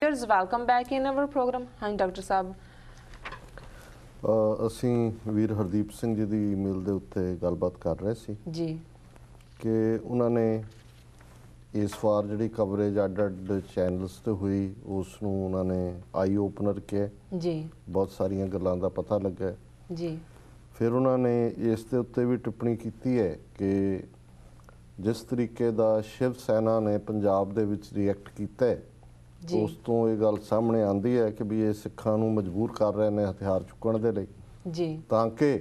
viewers, welcome back in our program. हाँ doctor साहब, ਅਸੀਂ ਵੀਰ ਹਰਦੀਪ ਸਿੰਘ ਜੀ ਦੀ ਈਮੇਲ ਦੇ ਉੱਤੇ ਗੱਲਬਾਤ ਕਰ ਰਹੇ ਸੀ ਜੀ ਕਿ ਉਹਨਾਂ ਨੇ ਇਸ ਵਾਰ ਜਿਹੜੀ ਕਵਰੇਜ ਅੱਡ ਚੈਨਲਸ ਤੇ ਹੋਈ ਉਸ ਨੂੰ ਉਹਨਾਂ ਨੇ ਆਈ ਓਪਨਰ ਕਿਹਾ ਜੀ, ਬਹੁਤ ਸਾਰੀਆਂ ਗੱਲਾਂ ਦਾ ਪਤਾ ਲੱਗਾ ਜੀ। ਫਿਰ ਉਹਨਾਂ ਨੇ ਇਸ ਦੇ ਉੱਤੇ ਵੀ ਟਿੱਪਣੀ ਕੀਤੀ ਹੈ ਕਿ ਜਿਸ ਤਰੀਕੇ ਦਾ ਸ਼ਿਵ ਸੈਨਾ ਨੇ ਪੰਜਾਬ ਦੇ ਵਿੱਚ ਰਿਐਕਟ ਕੀਤਾ ਹੈ ਉਸ ਤੋਂ ਇਹ ਗੱਲ ਸਾਹਮਣੇ ਆਉਂਦੀ ਹੈ ਕਿ ਵੀ ਇਹ ਸਿੱਖਾਂ ਨੂੰ ਮਜਬੂਰ ਕਰ ਰਹੇ ਨੇ ਹਥਿਆਰ ਚੁੱਕਣ ਦੇ ਲਈ ਜੀ, ਤਾਂ ਕਿ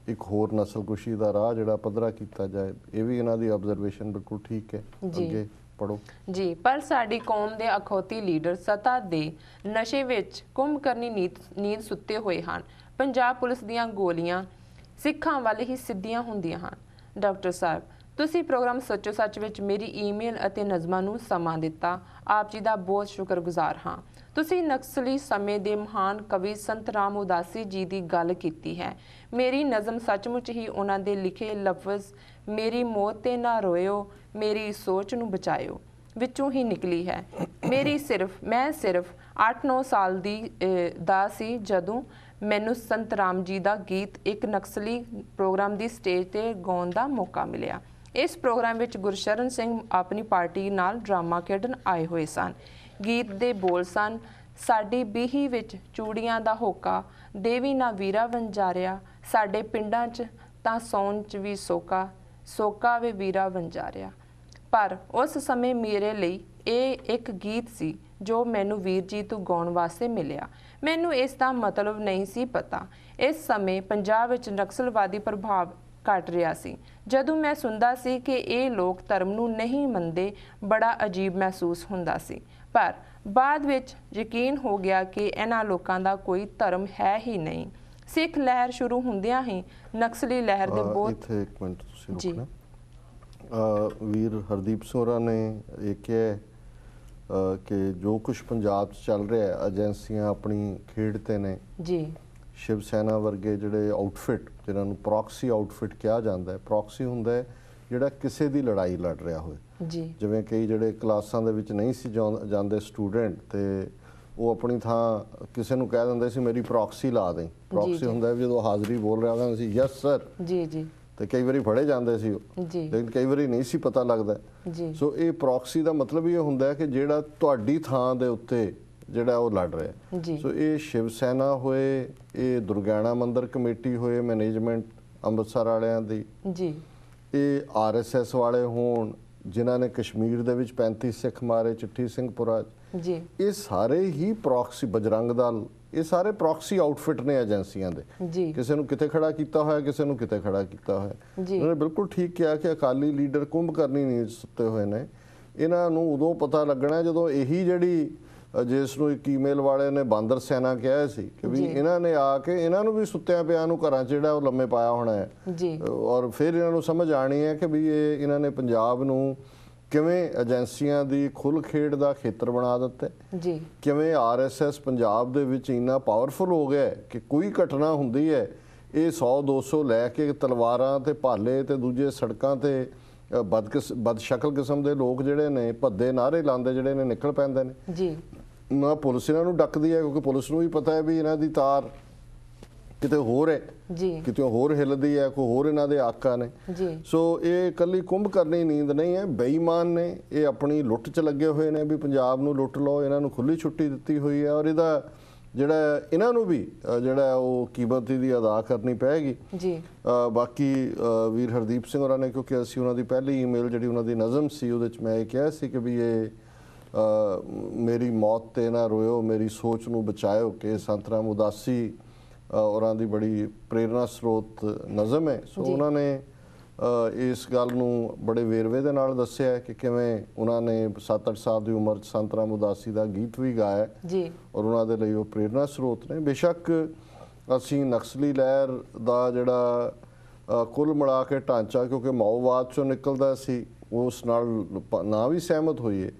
ਇੱਕ ਹੋਰ ਨਸਲਕੁਸ਼ੀ ਦਾ ਰਾਹ ਜਿਹੜਾ ਪੱਧਰਾ ਕੀਤਾ ਜਾਏ। ਇਹ ਵੀ ਇਹਨਾਂ ਦੀ ਆਬਜ਼ਰਵੇਸ਼ਨ ਬਿਲਕੁਲ ਠੀਕ ਹੈ। ਅੱਗੇ ਪੜੋ ਜੀ। ਪਰ ਸਾਡੀ ਕੌਮ ਦੇ ਅਖੌਤੀ ਲੀਡਰ ਸੱਤਾ ਦੇ ਨਸ਼ੇ ਵਿੱਚ ਕੁੰਭ ਕਰਨੀ ਨੀਂਦ ਸੁੱਤੇ ਹੋਏ ਹਨ। ਪੰਜਾਬ ਪੁਲਿਸ ਦੀਆਂ ਗੋਲੀਆਂ ਸਿੱਖਾਂ ਵੱਲ ਹੀ ਸਿੱਧੀਆਂ ਹੁੰਦੀਆਂ ਹਨ। ਡਾਕਟਰ ਸਾਹਿਬ, ਤੁਸੀਂ ਪ੍ਰੋਗਰਾਮ ਸੱਚੋ ਸੱਚ ਵਿੱਚ ਮੇਰੀ ਈਮੇਲ ਅਤੇ ਨਜ਼ਮਾਂ ਨੂੰ ਸਮਾਂ ਦਿੱਤਾ। ਆਪ ਜੀ ਦਾ ਬਹੁਤ ਸ਼ੁਕਰਗੁਜ਼ਾਰ ਹਾਂ। ਤੁਸੀਂ ਨਕਸਲੀ ਸਮੇਂ ਦੇ ਮਹਾਨ ਕਵੀ ਸੰਤ ਰਾਮ ਉਦਾਸੀ ਜੀ ਦੀ ਗੱਲ ਕੀਤੀ ਹੈ। ਮੇਰੀ ਨਜ਼ਮ ਸੱਚਮੁੱਚ ਹੀ ਉਹਨਾਂ ਦੇ ਲਿਖੇ ਲਫ਼ਜ਼ ਮੇਰੀ ਮੌਤ ਤੇ ਨਾ ਰੋਇਓ, ਮੇਰੀ ਸੋਚ ਨੂੰ ਬਚਾਇਓ ਵਿੱਚੋਂ ਹੀ ਨਿਕਲੀ ਹੈ। ਮੈਂ ਸਿਰਫ 8-9 ਸਾਲ ਦਾ ਸੀ ਜਦੋਂ ਮੈਨੂੰ ਸੰਤ ਰਾਮ ਜੀ ਦਾ ਗੀਤ ਇੱਕ ਨਕਸਲੀ ਪ੍ਰੋਗਰਾਮ ਦੀ ਸਟੇਜ ਤੇ ਗਾਉਣ ਦਾ ਮੌਕਾ ਮਿਲਿਆ। ਇਸ ਪ੍ਰੋਗਰਾਮ ਵਿੱਚ ਗੁਰਸ਼ਰਨ ਸਿੰਘ ਆਪਣੀ ਪਾਰਟੀ ਨਾਲ ਡਰਾਮਾ ਖੇਡਣ ਆਏ ਹੋਏ ਸਨ। ਗੀਤ ਦੇ ਬੋਲ ਸਨ, ਸਾਡੀ ਬੀਹੀ ਵਿੱਚ ਚੂੜੀਆਂ ਦਾ ਹੋਕਾ, ਦੇਵੀ ਨਾ ਵੀਰਾ ਵੰਜਾਰਿਆ, ਸਾਡੇ ਪਿੰਡਾਂ 'ਚ ਤਾਂ ਸੌਣ 'ਚ ਵੀ ਸੋਕਾ, ਸੋਕਾ ਵੇ ਵੀਰਾ ਵੰਜਾਰਿਆ। ਪਰ ਉਸ ਸਮੇਂ ਮੇਰੇ ਲਈ ਇਹ ਇੱਕ ਗੀਤ ਸੀ ਜੋ ਮੈਨੂੰ ਵੀਰ ਜੀ ਤੋਂ ਗਾਉਣ ਵਾਸਤੇ ਮਿਲਿਆ। ਮੈਨੂੰ ਇਸ ਦਾ ਮਤਲਬ ਨਹੀਂ ਸੀ ਪਤਾ। ਇਸ ਸਮੇਂ ਪੰਜਾਬ ਵਿੱਚ ਨਕਸਲਵਾਦੀ ਪ੍ਰਭਾਵ ਘਟ ਰਿਹਾ ਸੀ। ਜਦੋਂ ਮੈਂ ਸੁਣਦਾ ਸੀ ਕਿ ਇਹ ਲੋਕ ਧਰਮ ਨੂੰ ਨਹੀਂ ਮੰਨਦੇ, ਬੜਾ ਅਜੀਬ ਮਹਿਸੂਸ ਹੁੰਦਾ ਸੀ। ਪਰ ਬਾਅਦ ਵਿੱਚ ਯਕੀਨ ਹੋ ਗਿਆ ਕਿ ਇਹਨਾਂ ਲੋਕਾਂ ਦਾ ਕੋਈ ਧਰਮ ਹੈ ਹੀ ਨਹੀਂ। ਸਿੱਖ ਲਹਿਰ ਸ਼ੁਰੂ ਹੁੰਦਿਆਂ ਹੀ ਨਕਸਲੀ ਲਹਿਰ ਦੇ ਬਹੁਤ ਇੱਥੇ ਇੱਕ ਮਿੰਟ ਤੁਸੀਂ ਰੁਕਣਾ। ਵੀਰ ਹਰਦੀਪ ਸਿੰਘ ਹੋਰਾਂ ਨੇ ਇਹ ਕਿਹਾ ਕਿ ਜੋ ਕੁਝ ਪੰਜਾਬ 'ਚ ਚੱਲ ਰਿਹਾ ਹੈ ਏਜੰਸੀਆਂ ਆਪਣੀ ਖੇਡ ਤੇ ਨੇ ਜੀ। ਸ਼ਿਵ ਸੈਨਾ ਵਰਗੇ ਜਿਹੜੇ ਆਊਟਫਿਟ ਜਿਨ੍ਹਾਂ ਨੂੰ ਪ੍ਰੋਕਸੀ ਆਊਟਫਿਟ ਕਿਹਾ ਜਾਂਦਾ ਹੈ, ਪ੍ਰੋਕਸੀ ਹੁੰਦਾ ਹੈ ਜਿਹੜਾ ਕਿਸੇ ਦੀ ਲੜਾਈ ਲੜ ਰਿਹਾ ਹੋਵੇ ਜੀ। ਜਿਵੇਂ ਕਈ ਜਿਹੜੇ ਕਲਾਸਾਂ ਦੇ ਵਿੱਚ ਨਹੀਂ ਸੀ ਜਾਂਦੇ ਸਟੂਡੈਂਟ ਤੇ ਉਹ ਆਪਣੀ ਥਾਂ ਕਿਸੇ ਨੂੰ ਕਹਿ ਦਿੰਦੇ ਸੀ ਮੇਰੀ ਪ੍ਰੋਕਸੀ ਲਾ ਦੇ। ਪ੍ਰੋਕਸੀ ਹੁੰਦਾ ਹੈ ਜਦੋਂ ਹਾਜ਼ਰੀ ਬੋਲ ਰਿਹਾ ਹੁੰਦਾ ਸੀ ਯੈਸ ਸਰ ਜੀ ਜੀ, ਤੇ ਕਈ ਵਾਰੀ ਫੜੇ ਜਾਂਦੇ ਸੀ ਲੇਕਿਨ ਕਈ ਵਾਰੀ ਨਹੀਂ ਸੀ ਪਤਾ ਲੱਗਦਾ। ਸੋ ਇਹ ਪ੍ਰੋਕਸੀ ਦਾ ਮਤਲਬ ਇਹ ਹੁੰਦਾ ਹੈ ਕਿ ਜਿਹੜਾ ਤੁਹਾਡੀ ਥਾਂ ਦੇ ਉੱਤੇ ਜਿਹੜਾ ਉਹ ਲੜ ਰਿਹਾ। ਸੋ ਇਹ ਸ਼ਿਵ ਸੈਨਾ ਹੋਏ, ਇਹ ਦੁਰਗਿਆਣਾ ਮੰਦਿਰ ਕਮੇਟੀ ਹੋਏ ਮੈਨੇਜਮੈਂਟ ਅੰਮ੍ਰਿਤਸਰ ਵਾਲਿਆਂ ਦੀ, ਇਹ RSS ਵਾਲੇ ਹੋਣ ਜਿਨ੍ਹਾਂ ਨੇ ਕਸ਼ਮੀਰ ਦੇ ਵਿੱਚ 35 ਸਿੱਖ ਮਾਰੇ ਚਿੱਠੀ ਸਿੰਘਪੁਰਾ, ਇਹ ਸਾਰੇ ਹੀ ਪ੍ਰੋਕਸੀ, ਬਜਰੰਗ ਦਲ, ਇਹ ਸਾਰੇ ਪ੍ਰੋਕਸੀ ਆਊਟਫਿਟ ਨੇ ਏਜੰਸੀਆਂ ਦੇ। ਕਿਸੇ ਨੂੰ ਕਿਤੇ ਖੜਾ ਕੀਤਾ ਹੋਇਆ, ਕਿਸੇ ਨੂੰ ਕਿਤੇ ਖੜਾ ਕੀਤਾ ਹੋਇਆ। ਉਹਨਾਂ ਨੇ ਬਿਲਕੁਲ ਠੀਕ ਕਿਹਾ ਕਿ ਅਕਾਲੀ ਲੀਡਰ ਕੁੰਭ ਕਰਨੀ ਨੀਂਦ ਸੁੱਤੇ ਹੋਏ ਨੇ। ਇਹਨਾਂ ਨੂੰ ਉਦੋਂ ਪਤਾ ਲੱਗਣਾ ਜਦੋਂ ਇਹੀ ਜਿਹੜੀ ਜਿਸ ਨੂੰ ਇੱਕ ਈਮੇਲ ਵਾਲੇ ਨੇ ਬਾਂਦਰ ਸੈਨਾ ਕਿਹਾ ਸੀ ਕਿ ਵੀ ਇਹਨਾਂ ਨੇ ਆ ਕੇ ਇਹਨਾਂ ਨੂੰ ਵੀ ਸੁੱਤਿਆਂ ਪਿਆਂ ਨੂੰ ਘਰਾਂ 'ਚ ਜਿਹੜਾ ਉਹ ਲੰਮੇ ਪਾਇਆ ਹੋਣਾ ਹੈ ਔਰ ਫਿਰ ਇਹਨਾਂ ਨੂੰ ਸਮਝ ਆਣੀ ਹੈ ਕਿ ਵੀ ਇਹਨਾਂ ਨੇ ਪੰਜਾਬ ਨੂੰ ਕਿਵੇਂ ਏਜੰਸੀਆਂ ਦੀ ਖੁੱਲ੍ਹ ਖੇਡ ਦਾ ਖੇਤਰ ਬਣਾ ਦਿੱਤਾ, ਕਿਵੇਂ RSS ਪੰਜਾਬ ਦੇ ਵਿੱਚ ਇੰਨਾ ਪਾਵਰਫੁਲ ਹੋ ਗਿਆ ਕਿ ਕੋਈ ਘਟਨਾ ਹੁੰਦੀ ਹੈ ਇਹ 100-200 ਲੈ ਕੇ ਤਲਵਾਰਾਂ ਤੇ ਭਾਲੇ ਤੇ ਦੂਜੇ ਸੜਕਾਂ ਤੇ ਬਦਸ਼ਕਲ ਕਿਸਮ ਦੇ ਲੋਕ ਜਿਹੜੇ ਨੇ ਭੱਦੇ ਨਾਅਰੇ ਲਾਉਂਦੇ ਜਿਹੜੇ ਨੇ ਨਿਕਲ ਪੈਂਦੇ ਨੇ। ਨਾ ਪੁਲਿਸ ਇਹਨਾਂ ਨੂੰ ਡੱਕਦੀ ਹੈ ਕਿਉਂਕਿ ਪੁਲਿਸ ਨੂੰ ਵੀ ਪਤਾ ਹੈ ਵੀ ਇਹਨਾਂ ਦੀ ਤਾਰ ਕਿਤੇ ਹੋਰ ਹੈ, ਕਿਤੇ ਹੋਰ ਹਿੱਲਦੀ ਹੈ, ਕੋਈ ਹੋਰ ਇਹਨਾਂ ਦੇ ਆਕਾ ਨੇ। ਸੋ ਇਹ ਇਕੱਲੀ ਕੁੰਭ ਕਰਨੀ ਨੀਂਦ ਨਹੀਂ ਹੈ, ਬੇਈਮਾਨ ਨੇ, ਇਹ ਆਪਣੀ ਲੁੱਟ 'ਚ ਲੱਗੇ ਹੋਏ ਨੇ ਵੀ ਪੰਜਾਬ ਨੂੰ ਲੁੱਟ ਲਓ। ਇਹਨਾਂ ਨੂੰ ਖੁੱਲ੍ਹੀ ਛੁੱਟੀ ਦਿੱਤੀ ਹੋਈ ਹੈ ਔਰ ਇਹਦਾ ਜਿਹੜਾ ਇਹਨਾਂ ਨੂੰ ਵੀ ਜਿਹੜਾ ਉਹ ਕੀਮਤ ਦੀ ਅਦਾ ਕਰਨੀ ਪਏਗੀ। ਬਾਕੀ ਵੀਰ ਹਰਦੀਪ ਸਿੰਘ ਹੋਰਾਂ ਨੇ, ਕਿਉਂਕਿ ਅਸੀਂ ਉਹਨਾਂ ਦੀ ਪਹਿਲੀ ਈਮੇਲ ਜਿਹੜੀ ਉਹਨਾਂ ਦੀ ਨਜ਼ਮ ਸੀ ਉਹਦੇ 'ਚ ਮੈਂ ਇਹ ਕਿਹਾ ਸੀ ਕਿ ਵੀ ਇਹ ਮੇਰੀ ਮੌਤ ਤੇ ਨਾ ਰੋਇਓ, ਮੇਰੀ ਸੋਚ ਨੂੰ ਬਚਾਇਓ, ਕਿ ਸੰਤ ਰਾਮ ਉਦਾਸੀ ਉਹਨਾਂ ਦੀ ਬੜੀ ਪ੍ਰੇਰਨਾ ਸਰੋਤ ਨਜ਼ਮ ਹੈ। ਸੋ ਉਹਨਾਂ ਨੇ ਇਸ ਗੱਲ ਨੂੰ ਬੜੇ ਵੇਰਵੇ ਦੇ ਨਾਲ ਦੱਸਿਆ ਕਿ ਕਿਵੇਂ ਉਹਨਾਂ ਨੇ 7-8 ਸਾਲ ਦੀ ਉਮਰ 'ਚ ਸੰਤ ਰਾਮ ਉਦਾਸੀ ਦਾ ਗੀਤ ਵੀ ਗਾਇਆ ਔਰ ਉਹਨਾਂ ਦੇ ਲਈ ਉਹ ਪ੍ਰੇਰਨਾ ਸਰੋਤ ਨੇ। ਬੇਸ਼ੱਕ ਅਸੀਂ ਨਕਸਲੀ ਲਹਿਰ ਦਾ ਜਿਹੜਾ ਕੁੱਲ ਮਿਲਾ ਕੇ ਢਾਂਚਾ, ਕਿਉਂਕਿ ਮਾਓਵਾਦ 'ਚੋਂ ਨਿਕਲਦਾ ਸੀ, ਉਸ ਨਾਲ ਨਾ ਵੀ ਸਹਿਮਤ ਹੋਈਏ,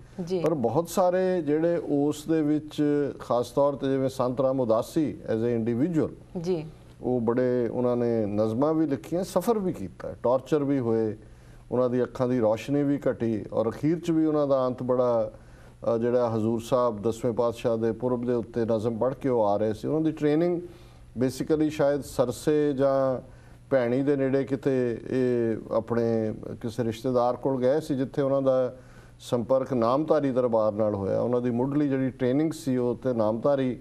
ਪਰ ਬਹੁਤ ਸਾਰੇ ਜਿਹੜੇ ਉਸ ਦੇ ਵਿੱਚ ਖਾਸ ਤੌਰ ਤੇ ਜਿਵੇਂ ਸੰਤ ਰਾਮ ਉਦਾਸੀ ਐਜ਼ ਏ ਇੰਡੀਵਿਜੂਅਲ ਉਹ ਬੜੇ ਉਹਨਾਂ ਨੇ ਨਜ਼ਮਾਂ ਵੀ ਲਿਖੀਆਂ, ਸਫ਼ਰ ਵੀ ਕੀਤਾ, ਟਾਰਚਰ ਵੀ ਹੋਏ, ਉਹਨਾਂ ਦੀ ਅੱਖਾਂ ਦੀ ਰੌਸ਼ਨੀ ਵੀ ਘਟੀ ਔਰ ਅਖੀਰ 'ਚ ਵੀ ਉਹਨਾਂ ਦਾ ਅੰਤ ਬੜਾ ਜਿਹੜਾ ਹਜ਼ੂਰ ਸਾਹਿਬ 10ਵੇਂ ਪਾਤਸ਼ਾਹ ਦੇ ਪੁਰਬ ਦੇ ਉੱਤੇ ਨਜ਼ਮ ਪੜ੍ਹ ਕੇ ਉਹ ਆ ਰਹੇ ਸੀ। ਉਹਨਾਂ ਦੀ ਟ੍ਰੇਨਿੰਗ ਬੇਸਿਕਲੀ ਸ਼ਾਇਦ ਸਰਸੇ ਜਾਂ ਭੈਣੀ ਦੇ ਨੇੜੇ ਕਿਤੇ ਇਹ ਆਪਣੇ ਕਿਸੇ ਰਿਸ਼ਤੇਦਾਰ ਕੋਲ ਗਏ ਸੀ, ਜਿੱਥੇ ਉਹਨਾਂ ਦਾ ਸੰਪਰਕ ਨਾਮਧਾਰੀ ਦਰਬਾਰ ਨਾਲ ਹੋਇਆ। ਉਹਨਾਂ ਦੀ ਮੁੱਢਲੀ ਜਿਹੜੀ ਟ੍ਰੇਨਿੰਗ ਸੀ ਉਹ ਤੇ ਨਾਮਧਾਰੀ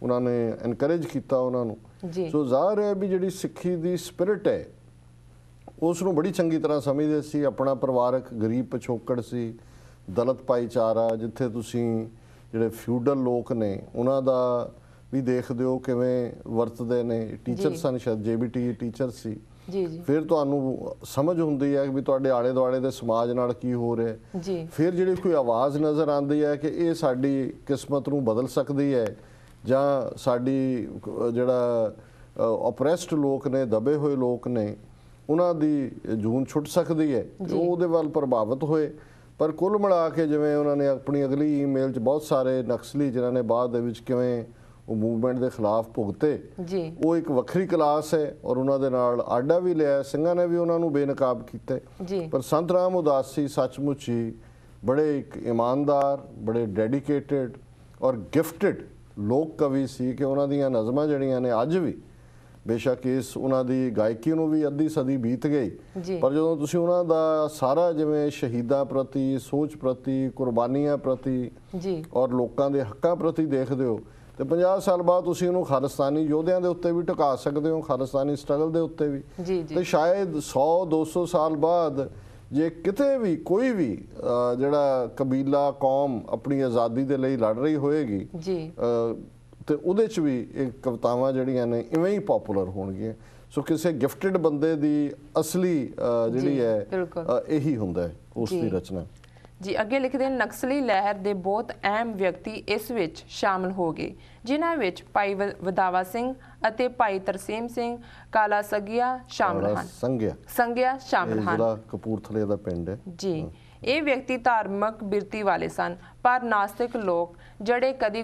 ਉਹਨਾਂ ਨੇ ਐਨਕਰੇਜ ਕੀਤਾ ਉਹਨਾਂ ਨੂੰ। ਸੋ ਜ਼ਾਹਰ ਹੈ ਵੀ ਜਿਹੜੀ ਸਿੱਖੀ ਦੀ ਸਪਿਰਿਟ ਹੈ ਉਸ ਨੂੰ ਬੜੀ ਚੰਗੀ ਤਰ੍ਹਾਂ ਸਮਝਦੇ ਸੀ। ਆਪਣਾ ਪਰਿਵਾਰਕ ਗਰੀਬ ਪਿਛੋਕੜ ਸੀ, ਦਲਿਤ ਭਾਈਚਾਰਾ, ਜਿੱਥੇ ਤੁਸੀਂ ਜਿਹੜੇ ਫਿਊਡਲ ਲੋਕ ਨੇ ਉਹਨਾਂ ਦਾ ਵੀ ਦੇਖਦੇ ਹੋ ਕਿਵੇਂ ਵਰਤਦੇ ਨੇ। ਟੀਚਰ ਸਨ, ਸ਼ਾਇਦ JBT ਟੀਚਰ ਸੀ। ਫਿਰ ਤੁਹਾਨੂੰ ਸਮਝ ਹੁੰਦੀ ਹੈ ਕਿ ਵੀ ਤੁਹਾਡੇ ਆਲੇ ਦੁਆਲੇ ਦੇ ਸਮਾਜ ਨਾਲ ਕੀ ਹੋ ਰਿਹਾ। ਫਿਰ ਜਿਹੜੀ ਕੋਈ ਆਵਾਜ਼ ਨਜ਼ਰ ਆਉਂਦੀ ਹੈ ਕਿ ਇਹ ਸਾਡੀ ਕਿਸਮਤ ਨੂੰ ਬਦਲ ਸਕਦੀ ਹੈ ਜਾਂ ਸਾਡੀ ਜਿਹੜਾ ਓਪਰੈਸਡ ਲੋਕ ਨੇ, ਦਬੇ ਹੋਏ ਲੋਕ ਨੇ, ਉਹਨਾਂ ਦੀ ਜੂਨ ਛੁੱਟ ਸਕਦੀ ਹੈ, ਉਹਦੇ ਵੱਲ ਪ੍ਰਭਾਵਿਤ ਹੋਏ। ਪਰ ਕੁੱਲ ਮਿਲਾ ਕੇ ਜਿਵੇਂ ਉਹਨਾਂ ਨੇ ਆਪਣੀ ਅਗਲੀ ਈਮੇਲ 'ਚ ਬਹੁਤ ਸਾਰੇ ਨਕਸਲੀ ਜਿਨ੍ਹਾਂ ਨੇ ਬਾਅਦ ਦੇ ਵਿੱਚ ਕਿਵੇਂ ਉਹ ਮੂਵਮੈਂਟ ਦੇ ਖਿਲਾਫ ਭੁਗਤੇ, ਉਹ ਇੱਕ ਵੱਖਰੀ ਕਲਾਸ ਹੈ ਔਰ ਉਹਨਾਂ ਦੇ ਨਾਲ ਆਡਾ ਵੀ ਲਿਆ। ਸਿੰਘਾਂ ਨੇ ਵੀ ਉਹਨਾਂ ਨੂੰ ਬੇਨਕਾਬ ਕੀਤਾ। ਪਰ ਸੰਤ ਰਾਮ ਉਦਾਸੀ ਸੱਚਮੁੱਚ ਹੀ ਬੜੇ ਇੱਕ ਇਮਾਨਦਾਰ, ਬੜੇ ਡੈਡੀਕੇਟਿਡ ਔਰ ਗਿਫਟਿਡ ਲੋਕ ਕਵੀ ਸੀ ਕਿ ਉਹਨਾਂ ਦੀਆਂ ਨਜ਼ਮਾਂ ਜਿਹੜੀਆਂ ਨੇ ਅੱਜ ਵੀ, ਬੇਸ਼ੱਕ ਇਸ ਉਹਨਾਂ ਦੀ ਗਾਇਕੀ ਨੂੰ ਵੀ ਅੱਧੀ ਸਦੀ ਬੀਤ ਗਈ, ਪਰ ਜਦੋਂ ਤੁਸੀਂ ਉਹਨਾਂ ਦਾ ਸਾਰਾ ਜਿਵੇਂ ਸ਼ਹੀਦਾਂ ਪ੍ਰਤੀ, ਸੋਚ ਪ੍ਰਤੀ, ਕੁਰਬਾਨੀਆਂ ਪ੍ਰਤੀ ਔਰ ਲੋਕਾਂ ਦੇ ਹੱਕਾਂ ਪ੍ਰਤੀ ਦੇਖਦੇ ਹੋ ਤੇ 50 ਸਾਲ ਬਾਅਦ ਤੁਸੀਂ ਉਹਨੂੰ ਖਾਲਿਸਤਾਨੀ ਯੋਧਿਆਂ ਦੇ ਉੱਤੇ ਵੀ ਟਿਕਾ ਸਕਦੇ ਹੋ, ਖਾਲਿਸਤਾਨੀ ਸਟਰਗਲ ਦੇ ਉੱਤੇ ਵੀ। ਤੇ ਸ਼ਾਇਦ 100-200 ਸਾਲ ਬਾਅਦ ਜੇ ਕਿਤੇ ਵੀ ਕੋਈ ਵੀ ਜਿਹੜਾ ਕਬੀਲਾ, ਕੌਮ ਆਪਣੀ ਆਜ਼ਾਦੀ ਦੇ ਲਈ ਲੜ ਰਹੀ ਹੋਏਗੀ ਤੇ ਉਹਦੇ 'ਚ ਵੀ ਇਹ ਕਵਿਤਾਵਾਂ ਜਿਹੜੀਆਂ ਨੇ ਇਵੇਂ ਹੀ ਪਪੂਲਰ ਹੋਣਗੀਆਂ। ਸੋ ਕਿਸੇ ਗਿਫਟਿਡ ਬੰਦੇ ਦੀ ਅਸਲੀ ਜਿਹੜੀ ਹੈ ਇਹੀ ਹੁੰਦਾ ਹੈ ਉਸ ਦੀ ਰਚਨਾ। ਜੀ ਅੱਗੇ ਲਿਖਦੇ ਨੇ, ਨਕਸਲੀ ਲਹਿਰ ਦੇ ਬਹੁਤ ਅਹਿਮ ਵਿਅਕਤੀ ਇਸ ਵਿੱਚ ਸ਼ਾਮਲ ਹੋ ਗਏ, ਜਿਨ੍ਹਾਂ ਵਿੱਚ ਭਾਈ ਵਧਾਵਾ ਸਿੰਘ ਅਤੇ ਭਾਈ ਤਰਸੇਮ ਸਿੰਘ ਕਾਲਾ ਸੰਘਿਆ ਸ਼ਾਮਲ ਹਨ। ਸੰਘਿਆ ਸ਼ਾਮਲ ਹਨ, ਜਿਹੜਾ ਕਪੂਰਥਲੇ ਦਾ ਪਿੰਡ ਹੈ। ਜੀ ਇਹ ਵਿਅਕਤੀ ਧਾਰਮਿਕ ਬਿਰਤੀ ਵਾਲੇ ਸਨ, ਪਰ ਨਾਸਤਿਕ ਲੋਕ ਜਿਹੜੇ ਕਦੀ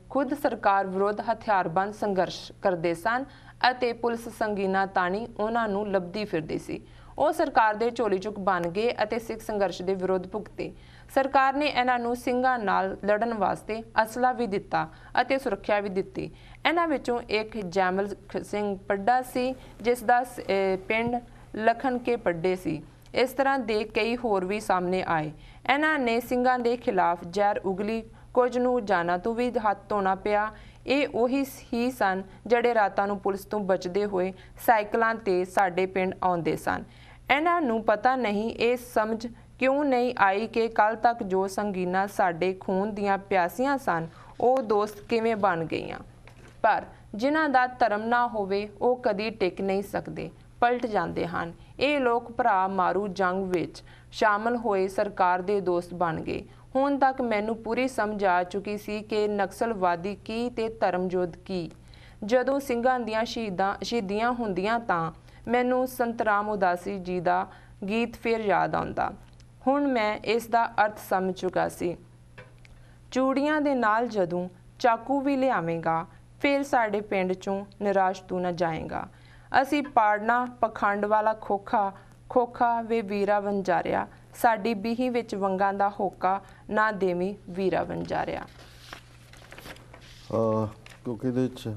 ਖੁਦ ਸਰਕਾਰ ਵਿਰੁੱਧ ਹਥਿਆਰਬੰਦ ਸੰਘਰਸ਼ ਕਰਦੇ ਸਨ ਅਤੇ ਪੁਲਿਸ ਸੰਗੀਨਾ ਤਾਣੀ ਉਹਨਾਂ ਨੂੰ ਲੱਭਦੀ ਫਿਰਦੀ ਸੀ। ਉਹ ਸਰਕਾਰ ਦੇ ਝੋਲੀ ਚੁੱਕ ਬਣ ਗਏ ਅਤੇ ਸਿੱਖ ਸੰਘਰਸ਼ ਦੇ ਵਿਰੁੱਧ ਭੁਗਤੇ। ਸਰਕਾਰ ਨੇ ਇਹਨਾਂ ਨੂੰ ਸਿੰਘਾਂ ਨਾਲ ਲੜਨ ਵਾਸਤੇ ਅਸਲਾ ਵੀ ਦਿੱਤਾ ਅਤੇ ਸੁਰੱਖਿਆ ਵੀ ਦਿੱਤੀ। ਇਹਨਾਂ ਵਿੱਚੋਂ ਇੱਕ ਜੈਮਲ ਸਿੰਘ ਪੱਡਾ ਸੀ, ਜਿਸ ਦਾ ਪਿੰਡ ਲਖਨ ਕੇ ਪੱਡੇ ਸੀ। ਇਸ ਤਰ੍ਹਾਂ ਦੇ ਕਈ ਹੋਰ ਵੀ ਸਾਹਮਣੇ ਆਏ। ਇਹਨਾਂ ਨੇ ਸਿੰਘਾਂ ਦੇ ਖਿਲਾਫ ਜ਼ਹਿਰ ਉਗਲੀ, ਕੁਝ ਨੂੰ ਜਾਨਾਂ ਤੋਂ ਵੀ ਹੱਥ ਧੋਣਾ ਪਿਆ। ਇਹ ਉਹੀ ਹੀ ਸਨ ਜਿਹੜੇ ਰਾਤਾਂ ਨੂੰ ਪੁਲਿਸ ਤੋਂ ਬਚਦੇ ਹੋਏ ਸਾਈਕਲਾਂ ਤੇ ਸਾਡੇ ਪਿੰਡ ਆਉਂਦੇ ਸਨ। ਇਹਨਾਂ ਨੂੰ ਪਤਾ ਨਹੀਂ, ਇਹ ਸਮਝ ਕਿਉਂ ਨਹੀਂ ਆਈ ਕਿ ਕੱਲ ਤੱਕ ਜੋ ਸੰਗੀਨਾਂ ਸਾਡੇ ਖੂਨ ਦੀਆਂ ਪਿਆਸੀਆਂ ਸਨ ਉਹ ਦੋਸਤ ਕਿਵੇਂ ਬਣ ਗਈਆਂ। ਪਰ ਜਿਨ੍ਹਾਂ ਦਾ ਧਰਮ ਨਾ ਹੋਵੇ ਉਹ ਕਦੀ ਟਿਕ ਨਹੀਂ ਸਕਦੇ, ਪਲਟ ਜਾਂਦੇ ਹਨ। ਇਹ ਲੋਕ ਭਰਾ ਮਾਰੂ ਜੰਗ ਵਿੱਚ ਸ਼ਾਮਲ ਹੋਏ ਸਰਕਾਰ ਦੇ ਦੋਸਤ ਬਣ ਗਏ। ਹੁਣ ਤੱਕ ਮੈਨੂੰ ਪੂਰੀ ਸਮਝ ਆ ਚੁੱਕੀ ਸੀ ਕਿ ਨਕਸਲਵਾਦੀ ਕੀ ਤੇ ਧਰਮਯੋਧ ਕੀ। ਜਦੋਂ ਸਿੰਘਾਂ ਦੀਆਂ ਸ਼ਹੀਦੀਆਂ ਹੁੰਦੀਆਂ ਤਾਂ ਮੈਨੂੰ ਸੰਤ ਰਾਮ ਉਦਾਸੀ ਜੀ ਦਾ ਗੀਤ ਫਿਰ ਯਾਦ ਆਉਂਦਾ। ਹੁਣ ਮੈਂ ਇਸ ਦਾ ਅਰਥ ਸਮਝ ਚੁੱਕਾ ਸੀ। ਚੂੜੀਆਂ ਦੇ ਨਾਲ ਜਦੋਂ ਚਾਕੂ ਵੀ ਲਿਆਵੇਂਗਾ, ਫਿਰ ਸਾਡੇ ਪਿੰਡ 'ਚੋਂ ਨਿਰਾਸ਼ ਤੂੰ ਨਾ ਜਾਏਗਾ। ਅਸੀਂ ਪਾੜਨਾ ਪਖੰਡ ਵਾਲਾ ਖੋਖਾ, ਖੋਖਾ ਵੇ ਵੀਰਾ ਵੰਜਾਰਿਆ, ਸਾਡੀ ਬੀਹੀ ਵਿੱਚ ਵੰਗਾਂ ਦਾ ਹੋਕਾ, ਨਾ ਦੇਵੀਂ ਵੀਰਾ ਵੰਜਾਰਿਆ। ਕਿਉਂਕਿ ਇਹਦੇ 'ਚ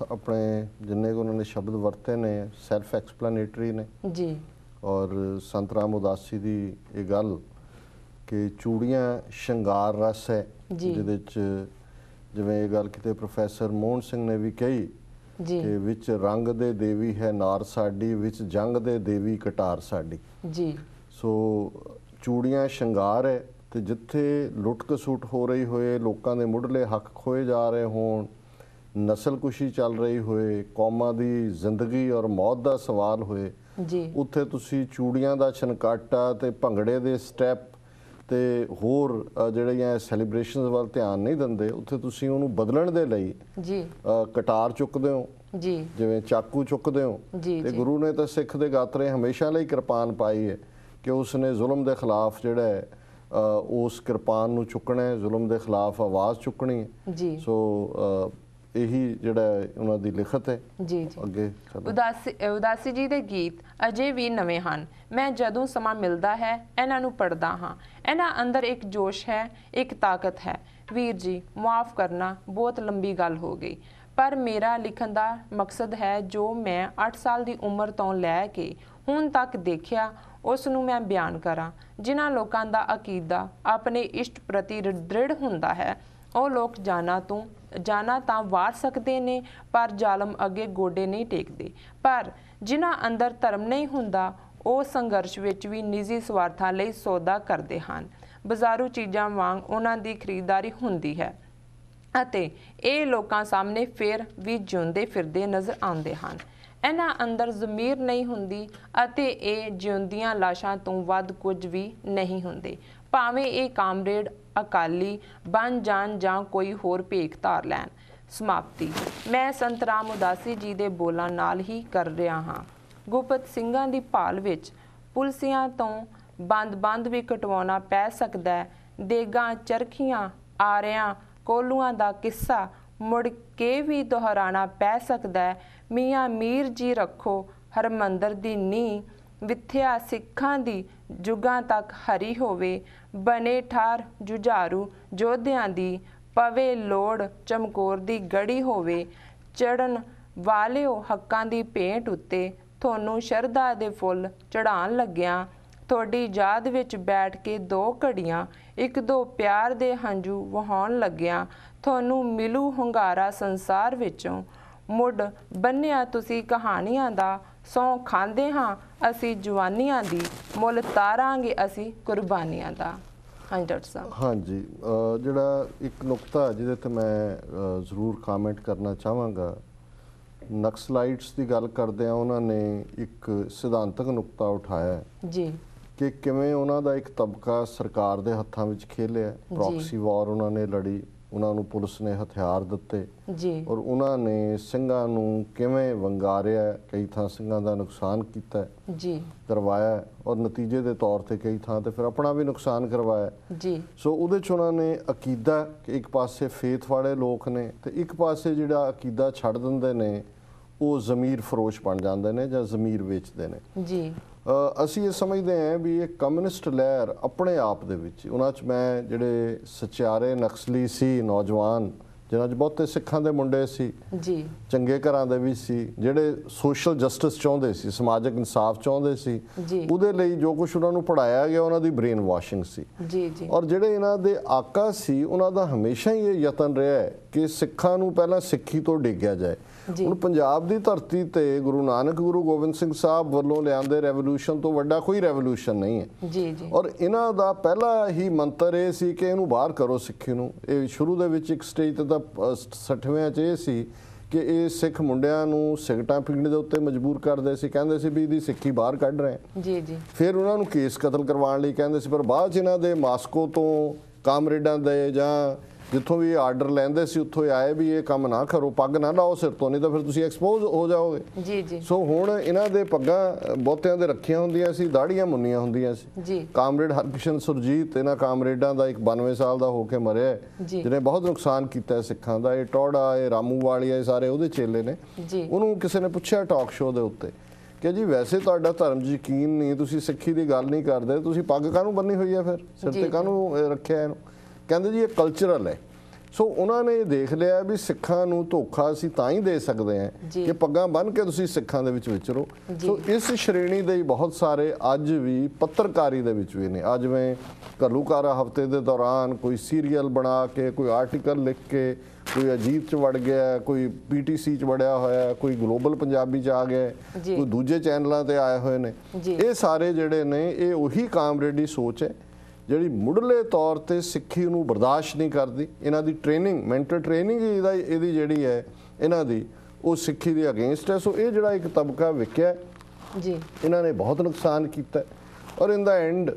ਆਪਣੇ ਜਿੰਨੇ ਕੁ ਉਹਨਾਂ ਨੇ ਸ਼ਬਦ ਵਰਤੇ ਨੇ ਸੈਲਫ ਐਕਸਪਲੇਨੇਟਰੀ ਨੇ ਜੀ। ਔਰ ਸੰਤ ਰਾਮ ਉਦਾਸੀ ਦੀ ਇਹ ਗੱਲ ਕਿ ਚੂੜੀਆਂ ਸ਼ਿੰਗਾਰ ਰਸ ਹੈ, ਜਿਹਦੇ 'ਚ ਜਿਵੇਂ ਇਹ ਗੱਲ ਕਿਤੇ ਪ੍ਰੋਫੈਸਰ ਮੋਹਨ ਸਿੰਘ ਨੇ ਵੀ ਕਹੀ ਕਿ ਵਿੱਚ ਰੰਗ ਦੇ ਦੇਵੀ ਹੈ ਨਾਰ ਸਾਡੀ, ਵਿੱਚ ਜੰਗ ਦੇ ਦੇਵੀ ਕਟਾਰ ਸਾਡੀ। ਜੀ ਸੋ ਚੂੜੀਆਂ ਸ਼ਿੰਗਾਰ ਹੈ ਤੇ ਜਿੱਥੇ ਲੁੱਟ ਕਸੁੱਟ ਹੋ ਰਹੀ ਹੋਏ, ਲੋਕਾਂ ਦੇ ਮੁੱਢਲੇ ਹੱਕ ਖੋਏ ਜਾ ਰਹੇ ਹੋਣ, ਨਸਲਕੁਸ਼ੀ ਚੱਲ ਰਹੀ ਹੋਏ, ਕੌਮਾਂ ਦੀ ਜ਼ਿੰਦਗੀ ਔਰ ਮੌਤ ਦਾ ਸਵਾਲ ਹੋਏ, ਉੱਥੇ ਤੁਸੀਂ ਚੂੜੀਆਂ ਦਾ ਛਨਕਾਟਾ ਤੇ ਭੰਗੜੇ ਦੇ ਸਟੈਪ ਤੇ ਹੋਰ ਜਿਹੜੀਆਂ ਸੈਲੀਬ੍ਰੇਸ਼ਨਸ ਵੱਲ ਧਿਆਨ ਨਹੀਂ ਦਿੰਦੇ, ਉੱਥੇ ਤੁਸੀਂ ਉਹਨੂੰ ਬਦਲਣ ਦੇ ਲਈ ਕਟਾਰ ਚੁੱਕਦੇ ਹੋ, ਜਿਵੇਂ ਚਾਕੂ ਚੁੱਕਦੇ ਹੋ। ਤੇ ਗੁਰੂ ਨੇ ਤਾਂ ਸਿੱਖ ਦੇ ਗਾਤਰੇ ਹਮੇਸ਼ਾ ਲਈ ਕਿਰਪਾਨ ਪਾਈ ਹੈ ਕਿ ਉਸਨੇ ਜ਼ੁਲਮ ਦੇ ਖਿਲਾਫ ਜਿਹੜਾ ਹੈ ਉਸ ਕਿਰਪਾਨ ਨੂੰ ਚੁੱਕਣਾ ਹੈ, ਜ਼ੁਲਮ ਦੇ ਖਿਲਾਫ ਆਵਾਜ਼ ਚੁੱਕਣੀ ਹੈ। ਸੋ ਇਹੀ ਜਿਹੜਾ ਉਹਨਾਂ ਦੀ ਲਿਖਤ ਹੈ। ਜੀ ਜੀ ਅੱਗੇ ਉਦਾਸੀ ਜੀ ਦੇ ਗੀਤ ਅਜੇ ਵੀ ਨਵੇਂ ਹਨ। ਮੈਂ ਜਦੋਂ ਸਮਾਂ ਮਿਲਦਾ ਹੈ ਇਹਨਾਂ ਨੂੰ ਪੜ੍ਹਦਾ ਹਾਂ। ਇਹਨਾਂ ਅੰਦਰ ਇੱਕ ਜੋਸ਼ ਹੈ, ਇੱਕ ਤਾਕਤ ਹੈ। ਵੀਰ ਜੀ ਮੁਆਫ ਕਰਨਾ, ਬਹੁਤ ਲੰਬੀ ਗੱਲ ਹੋ ਗਈ, ਪਰ ਮੇਰਾ ਲਿਖਣ ਦਾ ਮਕਸਦ ਹੈ ਜੋ ਮੈਂ 8 ਸਾਲ ਦੀ ਉਮਰ ਤੋਂ ਲੈ ਕੇ ਹੁਣ ਤੱਕ ਦੇਖਿਆ ਉਸ ਨੂੰ ਮੈਂ ਬਿਆਨ ਕਰਾਂ। ਜਿਨ੍ਹਾਂ ਲੋਕਾਂ ਦਾ ਅਕੀਦਾ ਆਪਣੇ ਇਸ਼ਟ ਪ੍ਰਤੀ ਦ੍ਰਿੜ ਹੁੰਦਾ ਹੈ ਉਹ ਲੋਕ ਜਾਨਾਂ ਤਾਂ ਵਾਰ ਸਕਦੇ ਨੇ ਪਰ ਜ਼ਾਲਮ ਅੱਗੇ ਗੋਡੇ ਨਹੀਂ ਟੇਕਦੇ। ਪਰ ਜਿਨ੍ਹਾਂ ਅੰਦਰ ਧਰਮ ਨਹੀਂ ਹੁੰਦਾ ਉਹ ਸੰਘਰਸ਼ ਵਿੱਚ ਵੀ ਨਿੱਜੀ ਸਵਾਰਥਾਂ ਲਈ ਸੌਦਾ ਕਰਦੇ ਹਨ। ਬਾਜ਼ਾਰੂ ਚੀਜ਼ਾਂ ਵਾਂਗ ਉਹਨਾਂ ਦੀ ਖਰੀਦਦਾਰੀ ਹੁੰਦੀ ਹੈ ਅਤੇ ਇਹ ਲੋਕਾਂ ਸਾਹਮਣੇ ਫਿਰ ਵੀ ਜਿਉਂਦੇ ਫਿਰਦੇ ਨਜ਼ਰ ਆਉਂਦੇ ਹਨ। ਇਹਨਾਂ ਅੰਦਰ ਜ਼ਮੀਰ ਨਹੀਂ ਹੁੰਦੀ ਅਤੇ ਇਹ ਜਿਉਂਦੀਆਂ ਲਾਸ਼ਾਂ ਤੋਂ ਵੱਧ ਕੁਝ ਵੀ ਨਹੀਂ ਹੁੰਦੇ, ਭਾਵੇਂ ਇਹ ਕਾਮਰੇਡ ਅਕਾਲੀ ਬਣ ਜਾਣ ਜਾਂ ਕੋਈ ਹੋਰ ਭੇਖ ਧਾਰ ਲੈਣ। ਸਮਾਪਤੀ ਮੈਂ ਸੰਤ ਰਾਮ ਉਦਾਸੀ ਜੀ ਦੇ ਬੋਲਾਂ ਨਾਲ ਹੀ ਕਰ ਰਿਹਾ ਹਾਂ। ਗੁਪਤ ਸਿੰਘਾਂ ਦੀ ਭਾਲ ਵਿੱਚ ਪੁਲਸੀਆਂ ਤੋਂ ਬੰਦ ਵੀ ਕਟਵਾਉਣਾ ਪੈ ਸਕਦਾ ਹੈ। ਦੇਗਾਂ ਚਰਖੀਆਂ ਆਰਿਆਂ ਕੋਲੂਆਂ ਦਾ ਕਿੱਸਾ ਮੁੜ ਕੇ ਵੀ ਦੁਹਰਾਉਣਾ ਪੈ ਸਕਦਾ ਹੈ। ਮੀਆਂ ਮੀਰ ਜੀ ਰੱਖੋ ਹਰਮੰਦਰ ਦੀ ਨੀਂਹ, ਵਿਥਿਆ ਸਿੱਖਾਂ ਦੀ ਜੁਗਾਂ ਤੱਕ ਹਰੀ ਹੋਵੇ। ਬਣੇ ਠਾਰ ਜੁਝਾਰੂ ਯੋਧਿਆਂ ਦੀ, ਪਵੇ ਲੋੜ ਚਮਕੌਰ ਦੀ ਗੜੀ ਹੋਵੇ। ਚੜਨ ਵਾਲਿਓ ਹੱਕਾਂ ਦੀ ਭੇਂਟ ਉੱਤੇ ਤੁਹਾਨੂੰ ਸ਼ਰਧਾ ਦੇ ਫੁੱਲ ਚੜਾਉਣ ਲੱਗਿਆਂ ਤੁਹਾਡੀ ਯਾਦ ਵਿੱਚ ਬੈਠ ਕੇ 2 ਘੜੀਆਂ ਇੱਕ ਦੋ ਪਿਆਰ ਦੇ ਹੰਝੂ ਵਹਾਉਣ ਲੱਗਿਆਂ ਤੁਹਾਨੂੰ ਮਿਲੂ ਹੁੰਗਾਰਾ ਸੰਸਾਰ ਵਿੱਚੋਂ। ਮੁੱਢ ਬੰਨਿਆ ਤੁਸੀਂ ਕਹਾਣੀਆਂ ਦਾ, ਸਹੁੰ ਖਾਂਦੇ ਹਾਂ ਅਸੀਂ ਜਵਾਨੀਆਂ ਦੀ, ਮੁੱਲ ਤਾਰਾਂਗੇ ਅਸੀਂ ਕੁਰਬਾਨੀਆਂ ਦਾ। ਹਾਂਜੀ ਡਾਕਟਰ ਸਾਹਿਬ। ਹਾਂਜੀ, ਜਿਹੜਾ ਇੱਕ ਨੁਕਤਾ ਜਿਹਦੇ ਤੇ ਮੈਂ ਜ਼ਰੂਰ ਕਾਮੈਂਟ ਕਰਨਾ ਚਾਹਾਂਗਾ, ਨਕਸਲਾਈਟਸ ਦੀ ਗੱਲ ਕਰਦੇ ਆ ਉਹਨਾਂ ਨੇ ਇੱਕ ਸਿਧਾਂਤਕ ਨੁਕਤਾ ਉਠਾਇਆ ਜੀ ਕਿ ਕਿਵੇਂ ਉਹਨਾਂ ਦਾ ਇੱਕ ਤਬਕਾ ਸਰਕਾਰ ਦੇ ਹੱਥਾਂ ਵਿੱਚ ਖੇਲਿਆ। ਪ੍ਰੌਕਸੀ ਵਾਰ ਉਹਨਾਂ ਨੇ ਲੜੀ, ਉਹਨਾਂ ਨੂੰ ਪੁਲਿਸ ਨੇ ਹਥਿਆਰ ਦਿੱਤੇ ਜੀ ਔਰ ਉਹਨਾਂ ਨੇ ਸਿੰਘਾਂ ਨੂੰ ਕਿਵੇਂ ਵੰਗਾਰਿਆ, ਕਈ ਥਾਂ ਸਿੰਘਾਂ ਦਾ ਨੁਕਸਾਨ ਕੀਤਾ ਜੀ ਕਰਵਾਇਆ ਔਰ ਨਤੀਜੇ ਦੇ ਤੌਰ ਤੇ ਕਈ ਥਾਂ ਤੇ ਫਿਰ ਆਪਣਾ ਵੀ ਨੁਕਸਾਨ ਕਰਵਾਇਆ ਜੀ। ਸੋ ਉਹਦੇ 'ਚ ਉਹਨਾਂ ਨੇ ਅਕੀਦਾ ਕਿ ਇੱਕ ਪਾਸੇ ਫੇਥ ਵਾਲੇ ਲੋਕ ਨੇ ਤੇ ਇੱਕ ਪਾਸੇ ਜਿਹੜਾ ਅਕੀਦਾ ਛੱਡ ਦਿੰਦੇ ਨੇ ਉਹ ਜ਼ਮੀਰ ਫਰੋਸ਼ ਬਣ ਜਾਂਦੇ ਨੇ ਜਾਂ ਜ਼ਮੀਰ ਵੇਚਦੇ ਨੇ ਜੀ। ਅਸੀਂ ਇਹ ਸਮਝਦੇ ਹਾਂ ਵੀ ਇਹ ਕਮਿਊਨਿਸਟ ਲਹਿਰ ਆਪਣੇ ਆਪ ਦੇ ਵਿੱਚ ਉਹਨਾਂ 'ਚ ਮੈਂ ਜਿਹੜੇ ਸਚਿਆਰੇ ਨਕਸਲੀ ਸੀ ਨੌਜਵਾਨ ਜਿਨ੍ਹਾਂ 'ਚ ਬਹੁਤੇ ਸਿੱਖਾਂ ਦੇ ਮੁੰਡੇ ਸੀ ਜੀ, ਚੰਗੇ ਘਰਾਂ ਦੇ ਵੀ ਸੀ, ਜਿਹੜੇ ਸੋਸ਼ਲ ਜਸਟਿਸ ਚਾਹੁੰਦੇ ਸੀ, ਸਮਾਜਿਕ ਇਨਸਾਫ ਚਾਹੁੰਦੇ ਸੀ, ਉਹਦੇ ਲਈ ਜੋ ਕੁਝ ਉਹਨਾਂ ਨੂੰ ਪੜ੍ਹਾਇਆ ਗਿਆ ਉਹਨਾਂ ਦੀ ਬ੍ਰੇਨ ਵਾਸ਼ਿੰਗ ਸੀ ਜੀ ਜੀ। ਔਰ ਜਿਹੜੇ ਇਹਨਾਂ ਦੇ ਆਕਾ ਸੀ ਉਹਨਾਂ ਦਾ ਹਮੇਸ਼ਾ ਹੀ ਇਹ ਯਤਨ ਰਿਹਾ ਹੈ ਕਿ ਸਿੱਖਾਂ ਨੂੰ ਪਹਿਲਾਂ ਸਿੱਖੀ ਤੋਂ ਡਿੱਗਿਆ ਜਾਏ। ਹੁਣ ਪੰਜਾਬ ਦੀ ਧਰਤੀ ਤੇ ਗੁਰੂ ਨਾਨਕ ਗੁਰੂ ਗੋਬਿੰਦ ਸਿੰਘ ਸਾਹਿਬ ਵੱਲੋਂ ਲਿਆਂਦੇ ਰੈਵੋਲੂਸ਼ਨ ਤੋਂ ਵੱਡਾ ਕੋਈ ਰੈਵੋਲੂਸ਼ਨ ਨਹੀਂ ਹੈ ਜੀ ਜੀ। ਔਰ ਇਹਨਾਂ ਦਾ ਪਹਿਲਾ ਹੀ ਮੰਤਰ ਇਹ ਸੀ ਕਿ ਇਹਨੂੰ ਬਾਹਰ ਕਰੋ ਸਿੱਖੀ ਨੂੰ। ਇਹ ਸ਼ੁਰੂ ਦੇ ਵਿੱਚ ਇੱਕ ਸਟੇਜ ਤੇ ਤਾਂ 60ਵਿਆਂ 'ਚ ਇਹ ਸੀ ਕਿ ਇਹ ਸਿੱਖ ਮੁੰਡਿਆਂ ਨੂੰ ਸਿਗਰਟਾਂ ਪੀਣ ਦੇ ਉੱਤੇ ਮਜਬੂਰ ਕਰਦੇ ਸੀ, ਕਹਿੰਦੇ ਸੀ ਵੀ ਇਹਦੀ ਸਿੱਖੀ ਬਾਹਰ ਕੱਢ ਰਹੇ ਜੀ ਜੀ। ਫਿਰ ਉਹਨਾਂ ਨੂੰ ਕੇਸ ਕਤਲ ਕਰਵਾਉਣ ਲਈ ਕਹਿੰਦੇ ਸੀ, ਪਰ ਬਾਅਦ 'ਚ ਇਹਨਾਂ ਦੇ ਮਾਸਕੋ ਤੋਂ ਕਾਮਰੇਡਾਂ ਦੇ ਜਾਂ ਜਿੱਥੋਂ ਵੀ ਆਰਡਰ ਲੈਂਦੇ ਸੀ ਉੱਥੋਂ ਆਏ ਵੀ ਇਹ ਕੰਮ ਨਾ ਕਰੋ, ਪੱਗ ਨਾ ਲਾਓ ਸਿਰ ਤੋਂ, ਨਹੀਂ ਤਾਂ ਫਿਰ ਤੁਸੀਂ ਐਕਸਪੋਜ਼ ਹੋ ਜਾਓਗੇ ਜੀ ਜੀ। ਸੋ ਹੁਣ ਇਹਨਾਂ ਦੇ ਪੱਗਾਂ ਬਹੁਤਿਆਂ ਦੇ ਰੱਖੀਆਂ ਹੁੰਦੀਆਂ ਸੀ, ਦਾੜੀਆਂ ਮੁੰਨੀਆਂ ਹੁੰਦੀਆਂ ਸੀ ਜੀ। ਕਾਮਰੇਡ ਹਰਕਿਸ਼ਨ ਸੁਰਜੀਤ ਇਹਨਾਂ ਕਾਮਰੇਡਾਂ ਦਾ ਇੱਕ 92 ਸਾਲ ਦਾ ਹੋ ਕੇ ਮਰਿਆ ਜਿਹਨੇ ਬਹੁਤ ਨੁਕਸਾਨ ਕੀਤਾ ਸਿੱਖਾਂ ਦਾ। ਇਹ ਟੌੜਾ, ਇਹ ਰਾਮੂ ਵਾਲੀਆ, ਇਹ ਸਾਰੇ ਉਹਦੇ ਚੇਲੇ ਨੇ। ਉਹਨੂੰ ਕਿਸੇ ਨੇ ਪੁੱਛਿਆ ਟਾਕ ਸ਼ੋਅ ਦੇ ਉੱਤੇ ਕਿ ਜੀ ਵੈਸੇ ਤੁਹਾਡਾ ਧਰਮ 'ਚ ਯਕੀਨ ਨਹੀਂ, ਤੁਸੀਂ ਸਿੱਖੀ ਦੀ ਗੱਲ ਨਹੀਂ ਕਰਦੇ, ਤੁਸੀਂ ਪੱਗ ਕਾਹਨੂੰ ਬੰਨੀ ਹੋਈ ਹੈ, ਫਿਰ ਸਿਰ ਤੇ ਕਾਹਨੂੰ ਰੱਖਿਆ ਇਹਨੂੰ? ਕਹਿੰਦੇ ਜੀ ਇਹ ਕਲਚਰਲ ਹੈ। ਸੋ ਉਹਨਾਂ ਨੇ ਦੇਖ ਲਿਆ ਵੀ ਸਿੱਖਾਂ ਨੂੰ ਧੋਖਾ ਅਸੀਂ ਤਾਂ ਹੀ ਦੇ ਸਕਦੇ ਹਾਂ ਕਿ ਪੱਗਾਂ ਬੰਨ੍ਹ ਕੇ ਤੁਸੀਂ ਸਿੱਖਾਂ ਦੇ ਵਿੱਚ ਵਿਚਰੋ। ਸੋ ਇਸ ਸ਼੍ਰੇਣੀ ਦੇ ਬਹੁਤ ਸਾਰੇ ਅੱਜ ਵੀ ਪੱਤਰਕਾਰੀ ਦੇ ਵਿੱਚ ਵੀ ਨੇ। ਅੱਜ ਜਿਵੇਂ ਘੱਲੂਘਾਰਾ ਹਫ਼ਤੇ ਦੇ ਦੌਰਾਨ ਕੋਈ ਸੀਰੀਅਲ ਬਣਾ ਕੇ, ਕੋਈ ਆਰਟੀਕਲ ਲਿਖ ਕੇ, ਕੋਈ ਅਜੀਤ 'ਚ ਵੜ ਗਿਆ, ਕੋਈ PTC 'ਚ ਵੜਿਆ ਹੋਇਆ, ਕੋਈ ਗਲੋਬਲ ਪੰਜਾਬੀ 'ਚ ਆ ਗਿਆ, ਕੋਈ ਦੂਜੇ ਚੈਨਲਾਂ ਤੇ ਆਏ ਹੋਏ ਨੇ। ਇਹ ਸਾਰੇ ਜਿਹੜੇ ਨੇ ਇਹ ਉਹੀ ਕਾਮਰੇਡੀ ਸੋਚ ਹੈ ਜਿਹੜੀ ਮੁੱਢਲੇ ਤੌਰ ਤੇ ਸਿੱਖੀ ਨੂੰ ਬਰਦਾਸ਼ਤ ਨਹੀਂ ਕਰਦੀ। ਇਹਨਾਂ ਦੀ ਟ੍ਰੇਨਿੰਗ, ਮੈਂਟਲ ਟ੍ਰੇਨਿੰਗ ਇਹਦੀ ਜਿਹੜੀ ਹੈ ਇਹਨਾਂ ਦੀ, ਉਹ ਸਿੱਖੀ ਦੇ ਅਗੇਂਸਟ ਹੈ। ਸੋ ਇਹ ਜਿਹੜਾ ਇੱਕ ਤਬਕਾ ਵਿਕਿਆ ਜੀ, ਇਹਨਾਂ ਨੇ ਬਹੁਤ ਨੁਕਸਾਨ ਕੀਤਾ ਔਰ ਇਨ ਦਾ ਐਂਡ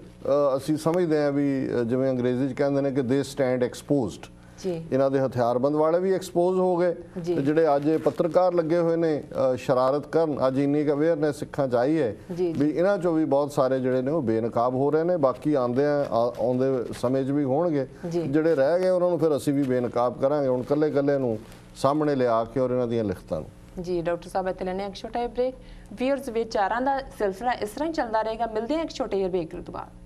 ਅਸੀਂ ਸਮਝਦੇ ਹਾਂ ਵੀ ਜਿਵੇਂ ਅੰਗਰੇਜ਼ੀ 'ਚ ਕਹਿੰਦੇ ਨੇ ਕਿ ਦੇ ਸਟੈਂਡ ਐਕਸਪੋਜ਼ਡ। ਇਹਨਾਂ ਦੇ ਹਥਿਆਰਬੰਦ ਵਾਲੇ ਵੀ ਐਕਸਪੋਜ਼ ਹੋ ਗਏ ਤੇ ਜਿਹੜੇ ਅੱਜ ਪੱਤਰਕਾਰ ਲੱਗੇ ਹੋਏ ਨੇ ਸ਼ਰਾਰਤ ਕਰਨ, ਅੱਜ ਇੰਨੀ ਕੁ ਅਵੇਅਰਨੈਸ ਸਿੱਖਾਂ 'ਚ ਆਈ ਹੈ ਵੀ ਇਹਨਾਂ 'ਚੋਂ ਵੀ ਬਹੁਤ ਸਾਰੇ ਜਿਹੜੇ ਨੇ ਉਹ ਬੇਨਕਾਬ ਹੋ ਰਹੇ ਨੇ। ਬਾਕੀ ਆਉਂਦੇ ਸਮੇਂ 'ਚ ਵੀ ਹੋਣਗੇ, ਜਿਹੜੇ ਰਹਿ ਗਏ ਉਹਨਾਂ ਨੂੰ ਫਿਰ ਅਸੀਂ ਵੀ ਬੇਨਕਾਬ ਕਰਾਂਗੇ। ਹੁਣ ਕੱਲੇ ਨੂੰ ਸਾਹਮਣੇ ਲਿਆ ਕੇ ਔਰ ਇਹਨਾਂ ਦੀਆਂ ਲਿਖਤਾਂ ਨੂੰ। ਜੀ ਡਾਕਟਰ ਸਾਹਿਬ, ਇੱਥੇ ਲੈਣੇ ਇੱਕ ਛੋਟਾ ਜਿਹਾ ਬ੍ਰੇਕ। ਵੀਅਰਸ ਵਿਚਾਰਾਂ ਦਾ ਸਿਲਸਿਲਾ ਇਸ ਤਰ੍ਹਾਂ ਹੀ ਚੱਲਦਾ ਰਹੇਗਾ। ਮਿਲਦੇ ਹਾਂ ਇੱਕ ਛੋਟੇ ਜਿਹੇ ਬ੍ਰੇਕ ਤੋਂ ਬਾਅਦ।